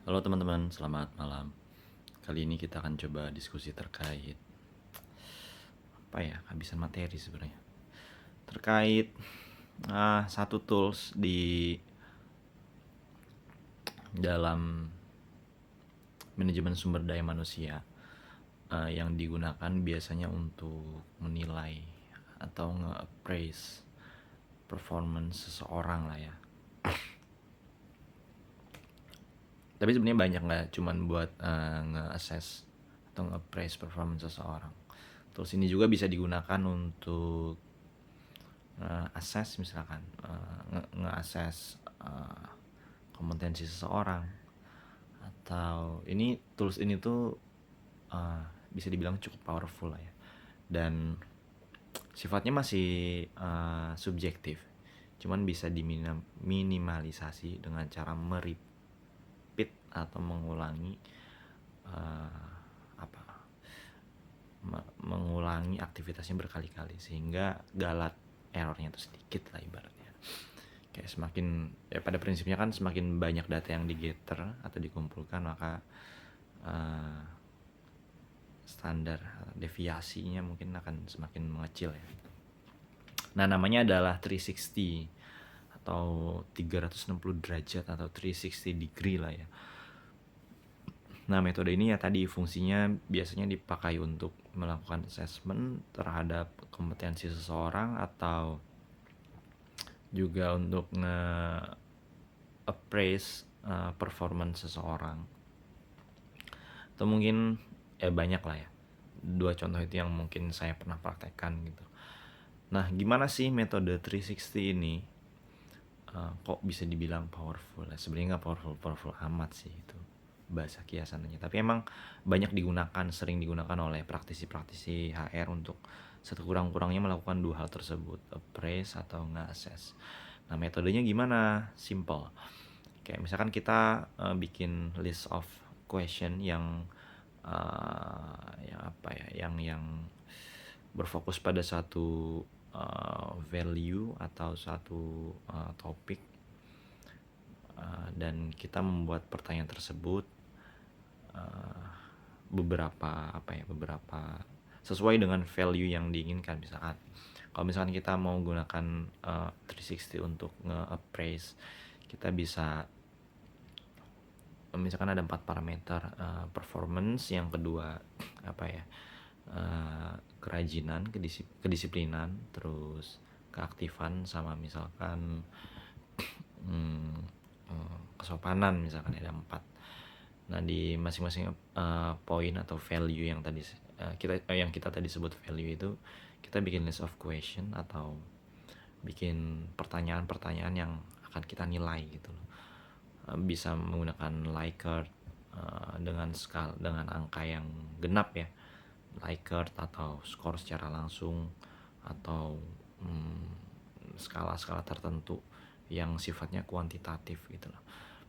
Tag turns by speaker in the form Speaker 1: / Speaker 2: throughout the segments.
Speaker 1: Halo teman-teman, selamat malam. Kali ini kita akan coba diskusi terkait kehabisan materi sebenarnya. Terkait satu tools di dalam manajemen sumber daya manusia yang digunakan biasanya untuk menilai atau nge-appraise performance seseorang lah ya. Tapi sebenarnya banyak, nggak cuman buat nge-assess atau nge-appraise performance seseorang. Tools ini juga bisa digunakan untuk assess, misalkan nge-assess kompetensi seseorang, atau tools ini tuh bisa dibilang cukup powerful lah ya, dan sifatnya masih subjektif, cuman bisa diminimalisasi dengan cara merepeat atau mengulangi mengulangi aktivitasnya berkali-kali sehingga galat errornya itu sedikit lah ibaratnya. Kayak pada prinsipnya kan semakin banyak data yang digather atau dikumpulkan, maka standar deviasinya mungkin akan semakin mengecil ya. Nah, namanya adalah 360 atau 360 derajat atau 360 degree lah ya. Nah, metode ini ya tadi fungsinya biasanya dipakai untuk melakukan assessment terhadap kompetensi seseorang, atau juga untuk nge-appraise performance seseorang. Atau mungkin banyak lah ya. 2 contoh itu yang mungkin saya pernah praktekkan gitu. Nah, gimana sih metode 360 ini? Kok bisa dibilang powerful? Sebenarnya nggak powerful amat sih, itu bahasa kiasan aja. Tapi emang banyak sering digunakan oleh praktisi-praktisi HR untuk sekurang-kurangnya melakukan 2 hal tersebut, appraise atau nge-assess. Nah, metodenya gimana? Simple. Kayak misalkan kita bikin list of question yang yang berfokus pada satu value atau satu topik, dan kita membuat pertanyaan tersebut beberapa sesuai dengan value yang diinginkan. Kalau misalkan kita mau gunakan 360 untuk nge-appraise, kita bisa misalkan ada 4 parameter, performance, yang kedua kerajinan, kedisiplinan, terus keaktifan, sama misalkan kesopanan, misalkan ada 4. Nah, di masing-masing poin atau value yang tadi kita tadi sebut value itu, kita bikin list of question atau bikin pertanyaan-pertanyaan yang akan kita nilai gitu loh. Bisa menggunakan Likert dengan angka yang genap ya, Likert, atau skor secara langsung, atau skala-skala tertentu yang sifatnya kuantitatif gitu loh.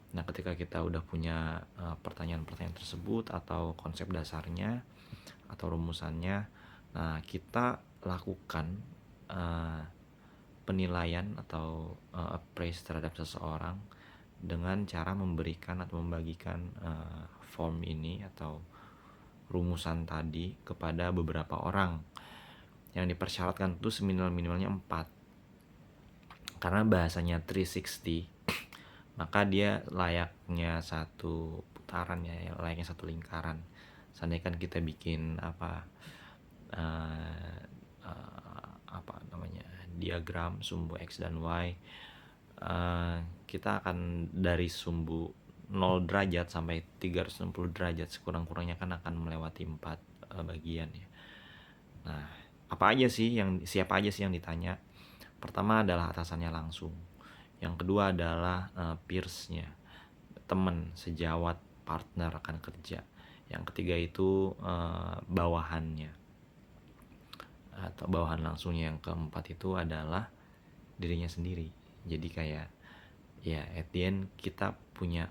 Speaker 1: Nah, ketika kita udah punya pertanyaan-pertanyaan tersebut atau konsep dasarnya atau rumusannya, nah kita lakukan penilaian atau appraise terhadap seseorang dengan cara memberikan atau membagikan form ini atau rumusan tadi kepada beberapa orang. Yang dipersyaratkan itu seminimal-minimalnya 4. Karena bahasanya 360, maka dia layaknya satu putaran ya, layaknya satu lingkaran. Seandainya kan kita bikin diagram sumbu X dan Y, kita akan dari sumbu 0 derajat sampai 360 derajat sekurang-kurangnya kan akan melewati 4 bagian ya. Nah, siapa aja sih yang ditanya? Pertama adalah atasannya langsung. Yang kedua adalah peers-nya, teman, sejawat, partner rekan kerja. Yang ketiga itu bawahannya atau bawahan langsungnya. Yang keempat itu adalah dirinya sendiri. Jadi kayak ya at the end kita punya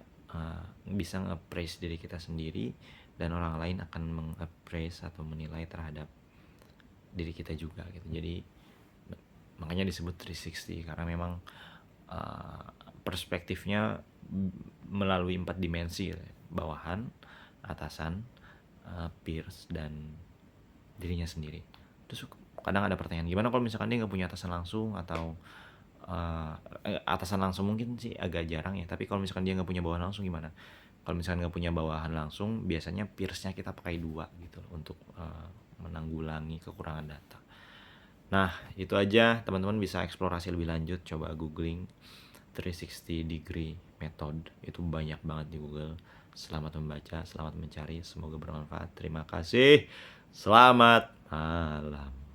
Speaker 1: bisa nge-appraise diri kita sendiri, dan orang lain akan meng-appraise atau menilai terhadap diri kita juga gitu. Jadi makanya disebut 360, karena memang perspektifnya melalui 4 dimensi. bawahan, atasan, peers, dan dirinya sendiri. Terus kadang ada pertanyaan, gimana kalau misalkan dia nggak punya atasan langsung, atau atasan langsung mungkin sih agak jarang ya, tapi kalau misalkan dia nggak punya bawahan langsung gimana? Kalau misalkan nggak punya bawahan langsung, biasanya peersnya kita pakai 2 gitu untuk menanggulangi kekurangan data. Nah, itu aja, teman-teman bisa eksplorasi lebih lanjut, coba googling 360 degree method, itu banyak banget di Google. Selamat membaca, selamat mencari, semoga bermanfaat. Terima kasih, selamat malam.